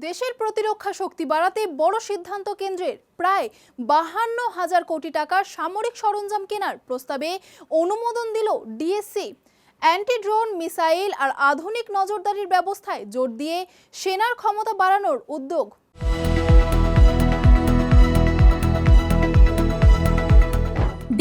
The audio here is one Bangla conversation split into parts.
দেশের প্রতিরক্ষা শক্তি বাড়াতে বড় সিদ্ধান্ত কেন্দ্রের। প্রায় 52,000 কোটি টাকার সামরিক সরঞ্জাম কেনার প্রস্তাবে অনুমোদন দিল ডিএসসি। অ্যান্টি ড্রোন মিসাইল আর আধুনিক নজরদারির ব্যবস্থায় জোর দিয়ে সেনার ক্ষমতা বাড়ানোর উদ্যোগ।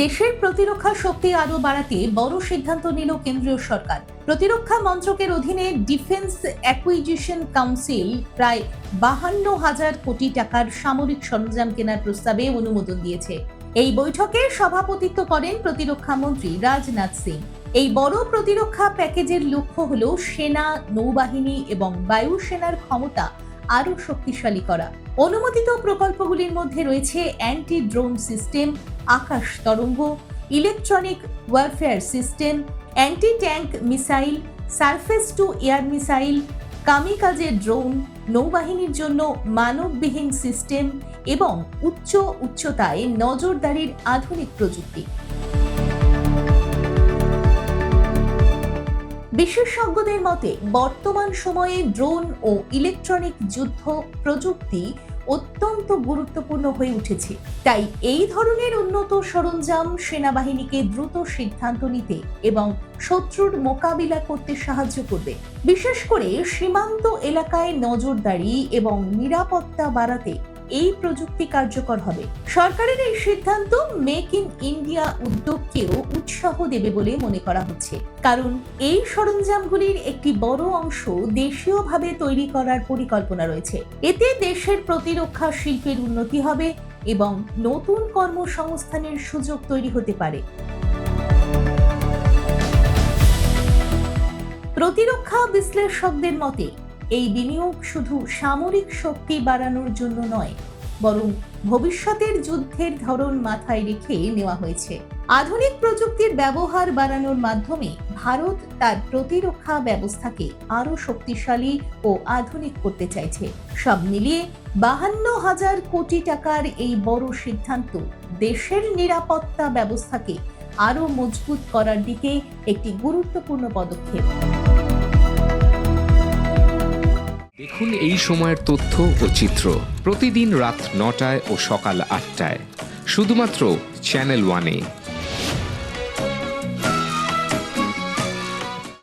দেশের প্রতিরক্ষা শক্তি আরো বাড়াতে বড় সিদ্ধান্ত নিল কেন্দ্রীয় সরকার। প্রতিরক্ষা মন্ত্রকের অধীনে ডিফেন্স অ্যাকুইজিশন কাউন্সিল প্রায় 52,000 কোটি টাকার সামরিক সরঞ্জাম কেনার প্রস্তাবে অনুমোদন দিয়েছে। এই বৈঠকে সভাপতিত্ব করেন প্রতিরক্ষা মন্ত্রী রাজনাথ সিং। এই বড় প্রতিরক্ষা প্যাকেজের লক্ষ্য হল সেনা, নৌবাহিনী এবং বায়ুসেনার ক্ষমতা আরো শক্তিশালী করা। অনুমোদিত প্রকল্পগুলির মধ্যে রয়েছে অ্যান্টি ড্রোন সিস্টেম, আকাশ তরঙ্গ, electronic warfare system, anti tank missile, surface two air missile, kamikaze drone, নৌবাহিনীর জন্য মানববিহীন সিস্টেম এবং উচ্চতায় নজরদারির আধুনিক প্রযুক্তি। বিশেষজ্ঞদের মতে বর্তমান সময়ে ড্রোন ও ইলেকট্রনিক যুদ্ধ প্রযুক্তি অত্যন্ত গুরুত্বপূর্ণ হয়ে উঠেছে। তাই এই ধরনের উন্নত সরঞ্জাম সেনাবাহিনীকে দ্রুত সিদ্ধান্ত নিতে এবং শত্রুর মোকাবিলা করতে সাহায্য করবে। বিশেষ করে সীমান্ত এলাকায় নজরদারি এবং নিরাপত্তা বাড়াতে এই প্রযুক্তি কার্যকর হবে। সরকারের এই সিদ্ধান্ত মেক ইন ইন্ডিয়া উদ্যোগকেও উৎসাহ দেবে বলে মনে করা হচ্ছে, কারণ এই সরঞ্জামগুলির একটি বড় অংশ দেশীয়ভাবে তৈরি করার পরিকল্পনা রয়েছে। এতে দেশের প্রতিরক্ষা শিল্পের উন্নতি হবে এবং নতুন কর্মসংস্থানের সুযোগ তৈরি হতে পারে। প্রতিরক্ষা বিশ্লেষকদের মতে এই বিনিয়োগ শুধু সামরিক শক্তি বাড়ানোর জন্য নয়, বরং ভবিষ্যতের যুদ্ধের ধরন মাথায় রেখে নেওয়া হয়েছে। আধুনিক প্রযুক্তির ব্যবহার বাড়ানোর মাধ্যমে ভারত তার প্রতিরক্ষা ব্যবস্থাকে আরো শক্তিশালী ও আধুনিক করতে চাইছে। সব মিলিয়ে 52,000 কোটি টাকার এই বড় সিদ্ধান্ত দেশের নিরাপত্তা ব্যবস্থাকে আরো মজবুত করার দিকে একটি গুরুত্বপূর্ণ পদক্ষেপ। দেখুন এই সময়ের তথ্য ও চিত্র প্রতিদিন রাত 9টায় ও সকাল 8টায় শুধুমাত্র চ্যানেল 1-এ।